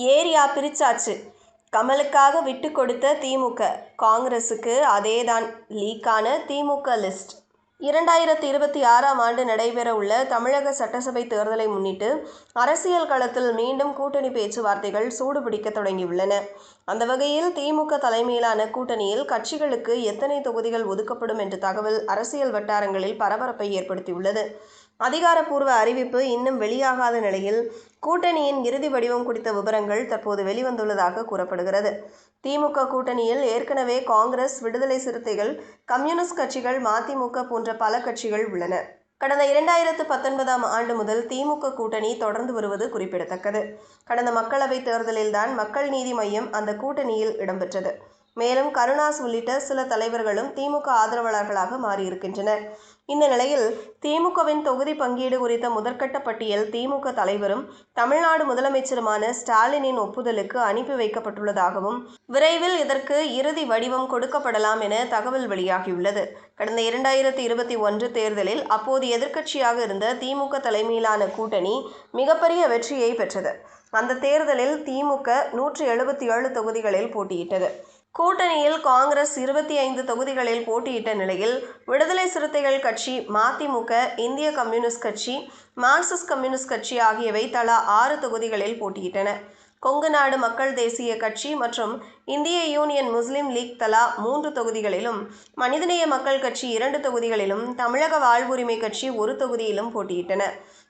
Area பிரிச்சாச்சு. கமலுக்காக விட்டு கொடுத்த திமுக, காங்கிரசுக்கு அதேதான். லீக்கான திமுக லிஸ்ட். 2026ஆம் ஆண்டு நடைபெறவுள்ள தமிழக சட்டசபை தேர்தலை முன்னிட்டு அரசியல் களத்தில் மீண்டும் கூட்டணி பேச்சுவார்த்தைகள் சூடுபிடிக்க தொடங்கியுள்ளன. அந்த வகையில் திமுக தலைமையிலான கூட்டணியில் கட்சிகளுக்கு எத்தனை தொகுதிகள் ஒதுக்கப்படும் என்ற தகவல் அரசியல் வட்டாரங்களில் பரபரப்பை ஏற்படுத்தியுள்ளது. அதிகாரப்பூர்வ அறிவிப்பு இன்னும் வெளியாகாத நிலையில் கூட்டணியின் இறுதி வடிவம் குறித்த விவரங்கள் தற்போது வெளிவந்துள்ளதாக கூறப்படுகிறது. திமுக கூட்டணியில் ஏற்கனவே காங்கிரஸ், விடுதலை சிறுத்தைகள், கம்யூனிஸ்ட் கட்சிகள், மதிமுக போன்ற பல கட்சிகள் உள்ளன. கடந்த 2019ஆம் ஆண்டு முதல் திமுக கூட்டணி தொடர்ந்து வருவது குறிப்பிடத்தக்கது. கடந்த மக்களவைத் தேர்தலில்தான் மக்கள் நீதி மய்யம் அந்த கூட்டணியில் இடம்பெற்றது. மேலும் கருணாஸ் உள்ளிட்ட சில தலைவர்களும் திமுக ஆதரவாளர்களாக மாறியிருக்கின்றனர். இந்த நிலையில் திமுகவின் தொகுதி பங்கீடு குறித்த முதற்கட்ட பட்டியல் திமுக தலைவரும் தமிழ்நாடு முதலமைச்சருமான ஸ்டாலினின் ஒப்புதலுக்கு அனுப்பி வைக்கப்பட்டுள்ளதாகவும், விரைவில் இதற்கு இறுதி வடிவம் கொடுக்கப்படலாம் என தகவல் வெளியாகியுள்ளது. கடந்த 2021 தேர்தலில் அப்போது எதிர்க்கட்சியாக இருந்த திமுக தலைமையிலான கூட்டணி மிகப்பெரிய வெற்றியை பெற்றது. அந்த தேர்தலில் திமுக 177 தொகுதிகளில் போட்டியிட்டது. கூட்டணியில் காங்கிரஸ் 25 தொகுதிகளில் போட்டியிட்ட நிலையில், விடுதலை சிறுத்தைகள் கட்சி, மதிமுக, இந்திய கம்யூனிஸ்ட் கட்சி, மார்க்சிஸ்ட் கம்யூனிஸ்ட் கட்சி ஆகியவை தலா 6 தொகுதிகளில் போட்டியிட்டன. கொங்கு நாடு மக்கள் தேசிய கட்சி மற்றும் இந்திய யூனியன் முஸ்லிம் லீக் தலா 3 தொகுதிகளிலும், மனிதநேய மக்கள் கட்சி 2 தொகுதிகளிலும், தமிழக வாழ்வுரிமை கட்சி 1 தொகுதியிலும் போட்டியிட்டன.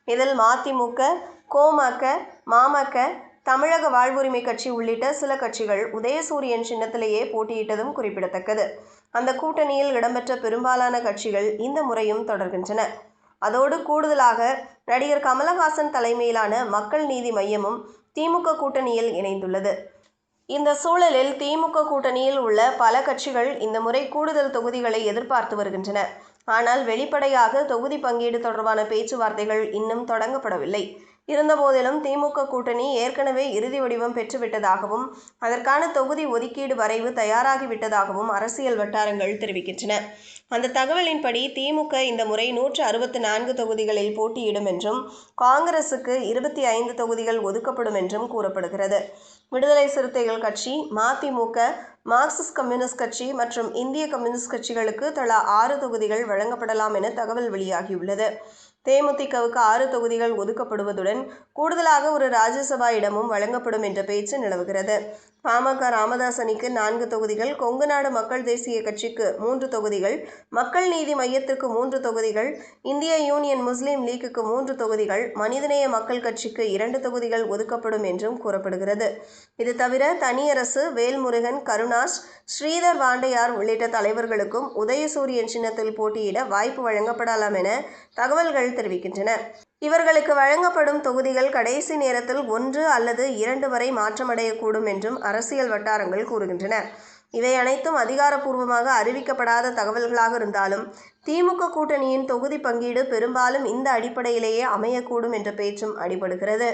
இதில் மதிமுக, கொ.ம.க., ம.ம.க., தமிழக வாழ்வுரிமை கட்சி உள்ளிட்ட சில கட்சிகள் உதயசூரியன் சின்னத்திலேயே போட்டியிட்டதும் குறிப்பிடத்தக்கது. அந்த கூட்டணியில் இடம்பெற்ற பெரும்பாலான கட்சிகள் இந்த முறையும் தொடர்கின்றன. அதோடு கூடுதலாக நடிகர் கமலஹாசன் தலைமையிலான மக்கள் நீதி மய்யமும் திமுக கூட்டணியில் இணைந்துள்ளது. இந்த சூழலில் திமுக கூட்டணியில் உள்ள பல கட்சிகள் இந்த முறை கூடுதல் தொகுதிகளை எதிர்பார்த்து வருகின்றன. ஆனால் வெளிப்படையாக தொகுதி பங்கீடு தொடர்பான பேச்சுவார்த்தைகள் இன்னும் தொடங்கப்படவில்லை. இருந்தபோதிலும் திமுக கூட்டணி ஏற்கனவே இறுதி வடிவம் பெற்றுவிட்டதாகவும், அதற்கான தொகுதி ஒதுக்கீடு வரைவு தயாராகிவிட்டதாகவும் அரசியல் வட்டாரங்கள் தெரிவிக்கின்றன. அந்த தகவலின்படி திமுக இந்த முறை 164 தொகுதிகளில் போட்டியிடும் என்றும், காங்கிரசுக்கு 25 தொகுதிகள் ஒதுக்கப்படும் என்றும் கூறப்படுகிறது. விடுதலை சிறுத்தைகள் கட்சி, மதிமுக, மார்க்சிஸ்ட் கம்யூனிஸ்ட் கட்சி மற்றும் இந்திய கம்யூனிஸ்ட் கட்சிகளுக்கு தலா 6 தொகுதிகள் வழங்கப்படலாம் என தகவல் வெளியாகியுள்ளது. தேமுதிகவுக்கு 6 தொகுதிகள் ஒதுக்கப்படுவதுடன் கூடுதலாக ஒரு ராஜ்யசபா இடமும் வழங்கப்படும் என்ற பேச்சு நிலவுகிறது. பா.ம.க. ராமதாஸ் அணிக்கு 4 தொகுதிகள், கொங்கு நாடு மக்கள் தேசிய கட்சிக்கு 3 தொகுதிகள், மக்கள் நீதி மய்யத்திற்கு 3 தொகுதிகள், இந்திய யூனியன் முஸ்லிம் லீக்குக்கு 3 தொகுதிகள், மனிதநேய மக்கள் கட்சிக்கு 2 தொகுதிகள் ஒதுக்கப்படும் என்றும் கூறப்படுகிறது. இது தவிர தனியரசு, வேல்முருகன், கருணாஸ், ஸ்ரீதர் வாண்டையார் உள்ளிட்ட தலைவர்களுக்கும் உதயசூரியன் சின்னத்தில் போட்டியிட வாய்ப்பு வழங்கப்படலாம் என தகவல்கள் தெரிவிக்கின்றன. இவர்களுக்கு வழங்கப்படும் தொகுதிகள் கடைசி நேரத்தில் 1 அல்லது 2 வரை மாற்றமடையக்கூடும் என்றும் அரசியல் வட்டாரங்கள் கூறுகின்றன. இவை அனைத்தும் அதிகாரப்பூர்வமாக அறிவிக்கப்படாத தகவல்களாக இருந்தாலும், திமுக கூட்டணியின் தொகுதி பங்கீடு பெரும்பாலும் இந்த அடிப்படையிலேயே அமையக்கூடும் என்ற பேச்சும் அடிபடுகிறது.